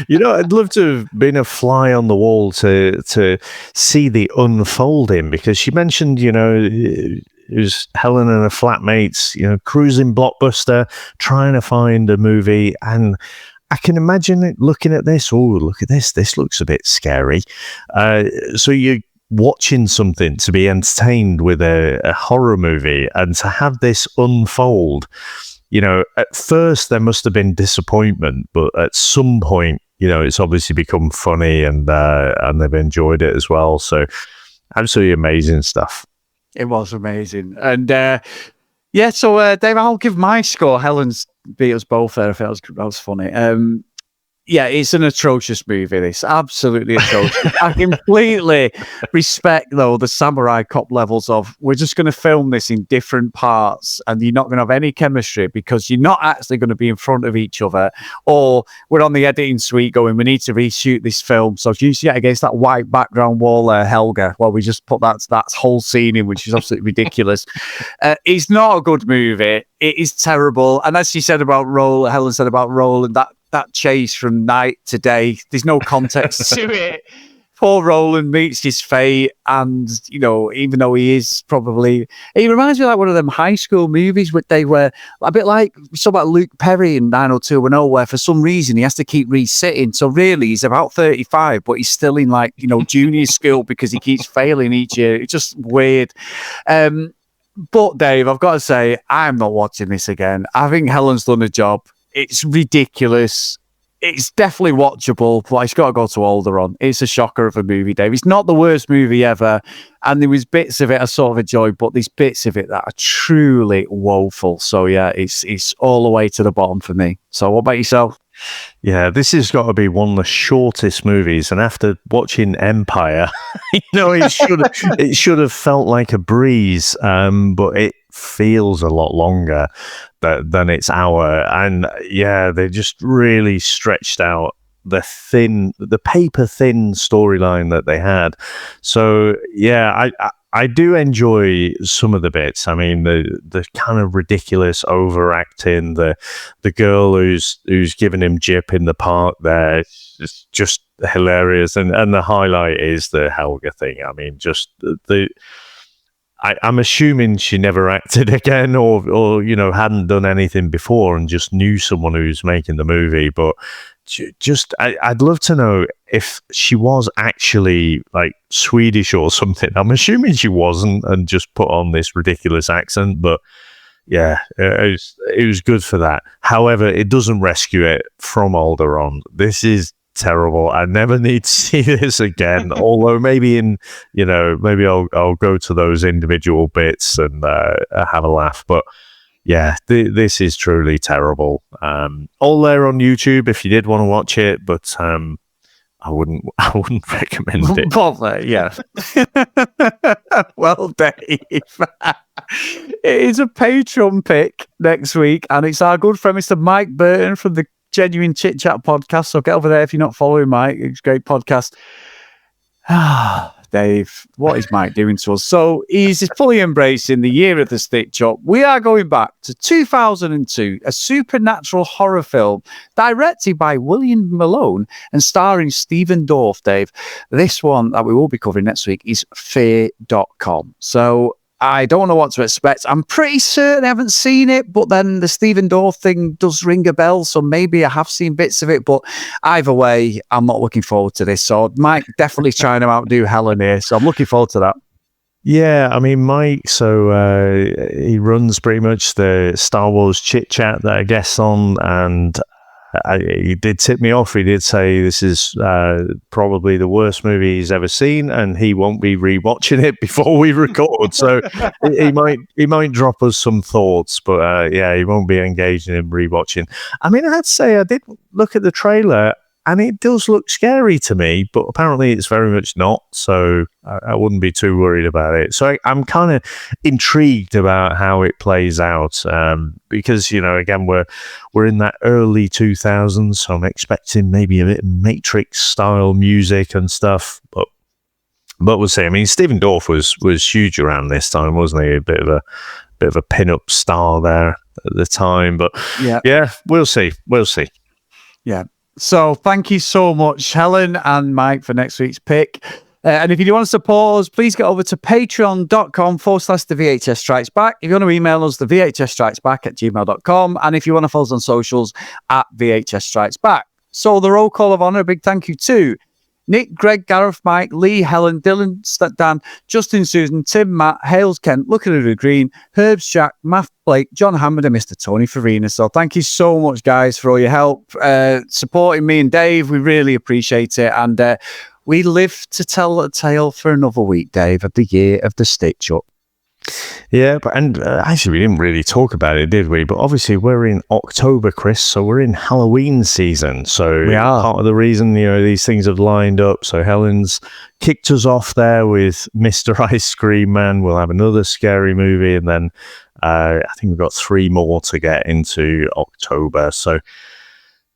I'd love to have been a fly on the wall to see the unfolding, because she mentioned, it was Helen and her flatmates, cruising Blockbuster, trying to find a movie, and I can imagine it looking at this. Oh, look at this. This looks a bit scary. So you're watching something to be entertained with a horror movie, and to have this unfold, at first there must have been disappointment, but at some point, it's obviously become funny, and they've enjoyed it as well. So absolutely amazing stuff. It was amazing. And so Dave, I'll give my score. Helen's beat us both there. I think that was funny. It's an atrocious movie, this. Absolutely atrocious. I completely respect, though, the Samurai Cop levels of, we're just going to film this in different parts and you're not going to have any chemistry because you're not actually going to be in front of each other, or we're on the editing suite going, we need to reshoot this film. So you see it against that white background wall there, Helga, well, we just put that whole scene in, which is absolutely ridiculous. It's not a good movie. It is terrible. And as she said about Helen said about Roland, that chase from night to day, there's no context to it. Poor Roland meets his fate, and even though he reminds me of like one of them high school movies where they were a bit like something about Luke Perry in 90210, where for some reason he has to keep resitting. So really he's about 35, but he's still in junior school because he keeps failing each year. It's just weird. But Dave, I've got to say, I'm not watching this again. I think Helen's done a job. It's ridiculous. It's definitely watchable, but it's got to go to Alderaan. It's a shocker of a movie, Dave. It's not the worst movie ever, and there was bits of it I sort of enjoyed, but there's bits of it that are truly woeful. So yeah, it's all the way to the bottom for me. So what about yourself? Yeah, this has got to be one of the shortest movies, and after watching Empire, it should have felt like a breeze, but it feels a lot longer than its hour. And yeah, they just really stretched out the paper thin storyline that they had. So yeah, I do enjoy some of the bits. I mean, the kind of ridiculous overacting, the girl who's giving him gyp in the park there, it's just hilarious. And the highlight is the Helga thing. I mean, just I'm assuming she never acted again, or hadn't done anything before and just knew someone who's making the movie. But I'd love to know if she was actually like Swedish or something. I'm assuming she wasn't and just put on this ridiculous accent. But yeah, it was good for that. However, it doesn't rescue it from Alderaan. This is terrible. I never need to see this again. Although maybe maybe I'll go to those individual bits and have a laugh. But yeah, this is truly terrible. All there on YouTube if you did want to watch it, but I wouldn't recommend it. Bother, yeah. Well, Dave, it is a Patreon pick next week, and it's our good friend Mr. Mike Burton from the Genuine Chit Chat podcast. So get over there if you're not following Mike. It's a great podcast. Dave, what is Mike doing to us? So he's fully embracing the year of the stitch up. We are going back to 2002, a supernatural horror film directed by William Malone and starring Stephen Dorff, Dave. This one that we will be covering next week is Fear.com. So I don't know what to expect. I'm pretty certain I haven't seen it, but then the Stephen Dorff thing does ring a bell, so maybe I have seen bits of it, but either way, I'm not looking forward to this. So Mike definitely trying to outdo Helen here, so I'm looking forward to that. Yeah, I mean, Mike, so he runs pretty much the Star Wars Chit Chat that I guess on, and he did tip me off. He did say this is probably the worst movie he's ever seen, and he won't be rewatching it before we record. So he might drop us some thoughts, but yeah, he won't be engaging in rewatching. I mean, I'd say I did look at the trailer, and it does look scary to me, but apparently it's very much not. So I wouldn't be too worried about it. So I'm kind of intrigued about how it plays out, because, you know, again, we're in that early 2000s, so I'm expecting maybe a bit of Matrix style music and stuff. But we'll see. I mean, Stephen Dorff was huge around this time, wasn't he? A bit of a pin-up star there at the time. But yeah, we'll see. Yeah. So thank you so much, Helen and Mike, for next week's pick. And if you do want to support us, please get over to patreon.com/the VHS Strikes Back. If you want to email us, the VHS Strikes Back @gmail.com. And if you want to follow us on socials, @VHS Strikes Back. So the roll call of honor, a big thank you to Nick, Greg, Gareth, Mike, Lee, Helen, Dylan, Dan, Justin, Susan, Tim, Matt, Hales, Kent, Looking at the Green, Herbs, Jack, Matt, Blake, John Hammond, and Mr. Tony Farina. So thank you so much, guys, for all your help, supporting me and Dave. We really appreciate it. And we live to tell a tale for another week, Dave, of the year of the stitch up. Yeah, and actually, we didn't really talk about it, did we? But obviously, we're in October, Chris, so we're in Halloween season. So we are. Part of the reason, you know, these things have lined up. So Helen's kicked us off there with Mr. Ice Cream Man. We'll have another scary movie, and then I think we've got 3 more to get into October. So,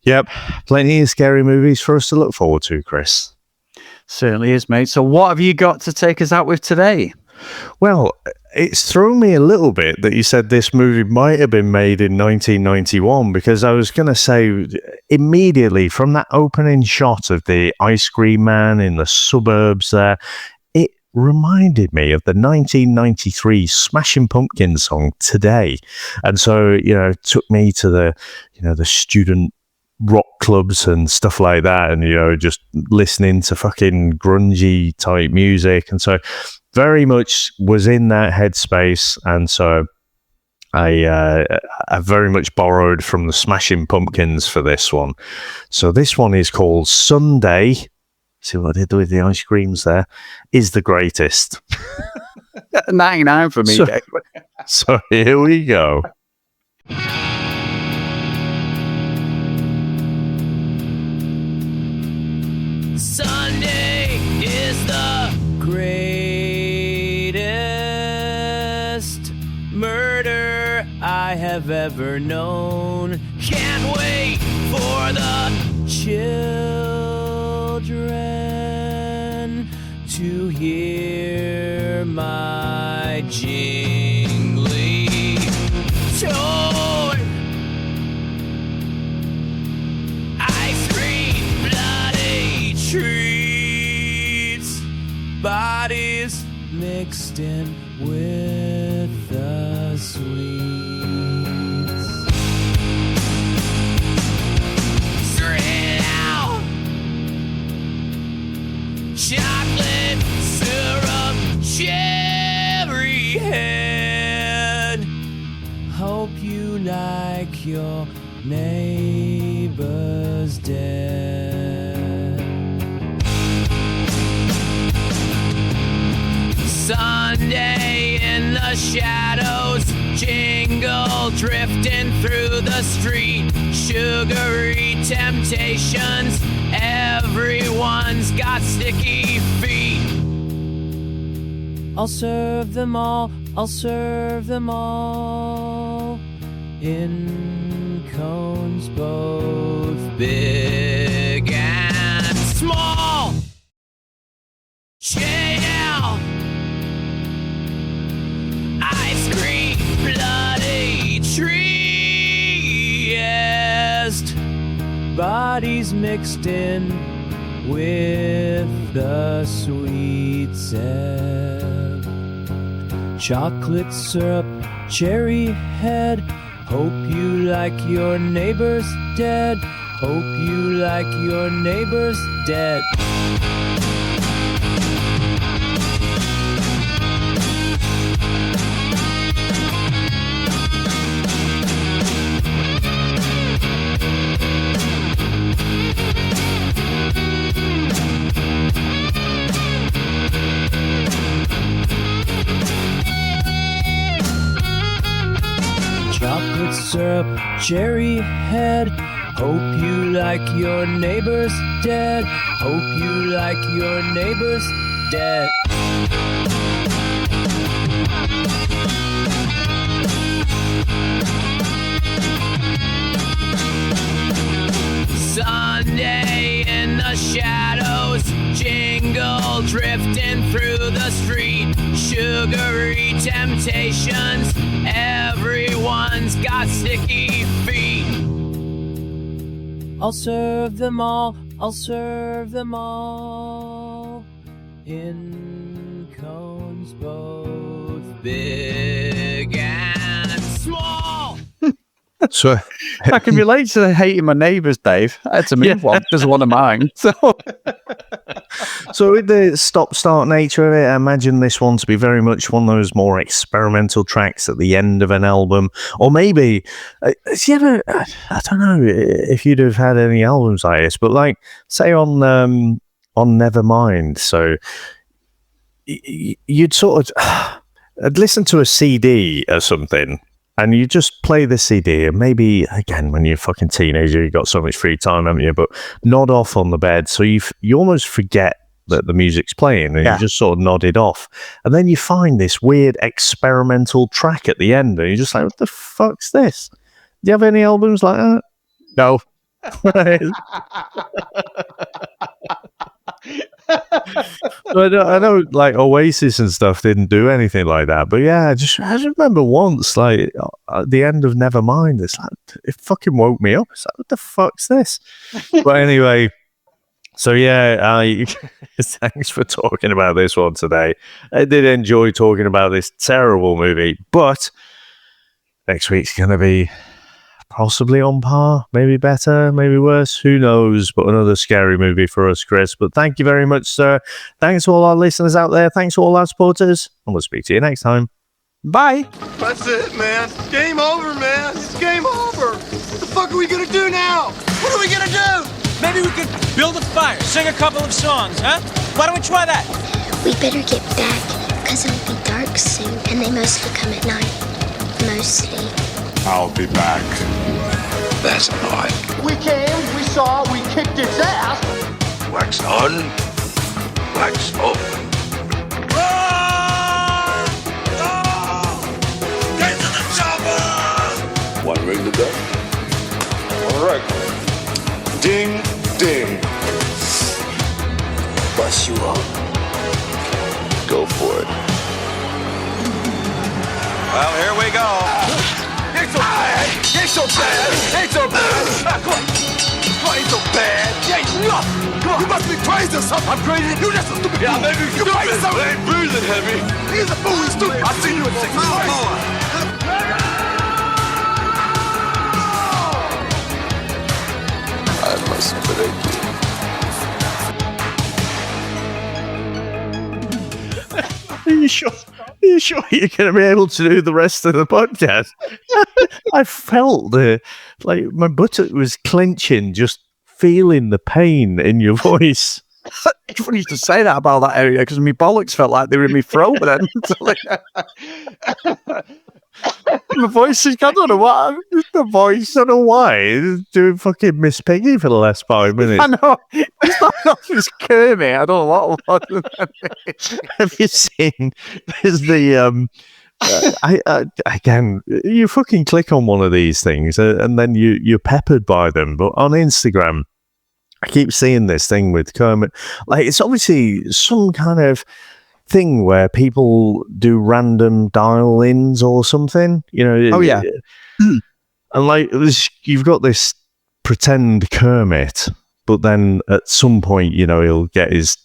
yep, plenty of scary movies for us to look forward to, Chris. Certainly is, mate. So what have you got to take us out with today? Well, it's thrown me a little bit that you said this movie might have been made in 1991, because I was going to say immediately from that opening shot of the Ice Cream Man in the suburbs there, it reminded me of the 1993 Smashing Pumpkins song Today. And so, you know, it took me to the student rock clubs and stuff like that, and, you know, just listening to fucking grungy type music. And so very much was in that headspace, and so I very much borrowed from the Smashing Pumpkins for this one. So this one is called Sunday. See what I did with the ice creams there? Is the greatest. 99 for me, Dave. So here we go. Sunday is the greatest murder I have ever known. Can't wait for the children to hear my jingly tone. Ice cream, bloody treats, bodies mixed in with the sweets. Surreal, chocolate syrup, cherry head. Hope you like your neighbor's dead. Sunday in the shadows, jingle drifting through the street, sugary temptations, everyone's got sticky feet. I'll serve them all, I'll serve them all, in cones both big and small. JL, ice cream, bloody treeist, bodies mixed in with the sweet scent, chocolate syrup, cherry head. Hope you like your neighbors dead. Hope you like your neighbors dead. Chocolate syrup, cherry head. Hope you like your neighbors dead. Hope you like your neighbors dead. Sunday in the shadows, jingle drifting through the street, sugary temptations, everyone's got sticky feet. I'll serve them all, I'll serve them all, in cones both big and small. So I can relate to hating my neighbours, Dave. That's a mean one. There's one of mine. So with the stop-start nature of it, I imagine this one to be very much one of those more experimental tracks at the end of an album. Or maybe, has you ever, I don't know if you'd have had any albums like this, but like, say on Nevermind, so you'd sort of I'd listen to a CD or something, and you just play the CD, and maybe, again, when you're a fucking teenager, you've got so much free time, haven't you? But nod off on the bed, so you almost forget that the music's playing, and you just sort of nod it off. And then you find this weird experimental track at the end, and you're just like, what the fuck's this? Do you have any albums like that? no. I know, like Oasis and stuff didn't do anything like that, but yeah, I just remember once, like at the end of Nevermind, it's like it fucking woke me up. It's like, what the fuck's this? But anyway, so yeah, thanks for talking about this one today. I did enjoy talking about this terrible movie, but next week's gonna be possibly on par, maybe better, maybe worse, who knows, but another scary movie for us, Chris. But thank you very much, sir. Thanks to all our listeners out there. Thanks to all our supporters, and we'll speak to you next time. Bye. That's it, man. It's game over, man. It's game over. What the fuck are we gonna do now? What are we gonna do? Maybe we could build a fire, sing a couple of songs, huh? Why don't we try that? We better get back, because it'll be dark soon, and they mostly come at night. Mostly. I'll be back. That's not. We came, we saw, we kicked its ass. Wax on, wax off. Get to the chopper! One ring to go. All right. Ding, ding. Bust you up. Go for it. Well, here we go. Ain't so bad. Ain't so bad. Ain't so bad. Come on. Ain't so bad. Ain't nothing. Come on. You must be crazy or something. I'm crazy. You just a stupid fool. Maybe you crazy something. I ain't breathing heavy. He's a fool. He's stupid. I've seen you in 6 months. I must break you. Are you sure you're going to be able to do the rest of the podcast? I felt my buttock was clenching, just feeling the pain in your voice. It's funny to say that about that area because my bollocks felt like they were in my throat. But then, My voice is, I don't know what, the voice. I don't know why. He's doing fucking Miss Piggy for the last 5 minutes. I know. It's not off his Kermit. I don't know what. Have you seen? There's the again. You fucking click on one of these things, and then you're peppered by them. But on Instagram, I keep seeing this thing with Kermit. Like, it's obviously some kind of thing where people do random dial-ins or something. You know? Oh yeah. And like, you've got this pretend Kermit, but then at some point, you know, he'll get his.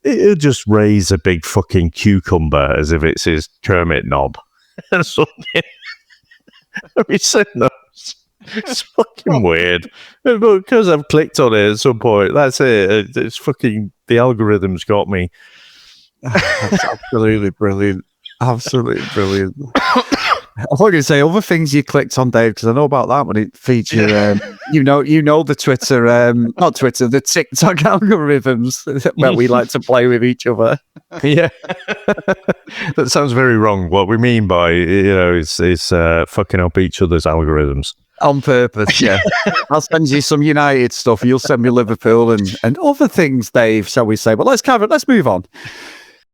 He'll just raise a big fucking cucumber as if it's his Kermit knob or something. Have you seen those? It's fucking weird. But because I've clicked on it at some point, that's it. It's fucking, the algorithm's got me. That's absolutely brilliant. Absolutely brilliant. I was going to say other things you clicked on, Dave, because I know about that when it featured, you know the Twitter, not Twitter, the TikTok algorithms that we like to play with each other. Yeah, that sounds very wrong. What we mean by, you know, is fucking up each other's algorithms on purpose. Yeah, I'll send you some United stuff. You'll send me Liverpool and other things, Dave. Shall we say? But let's move on.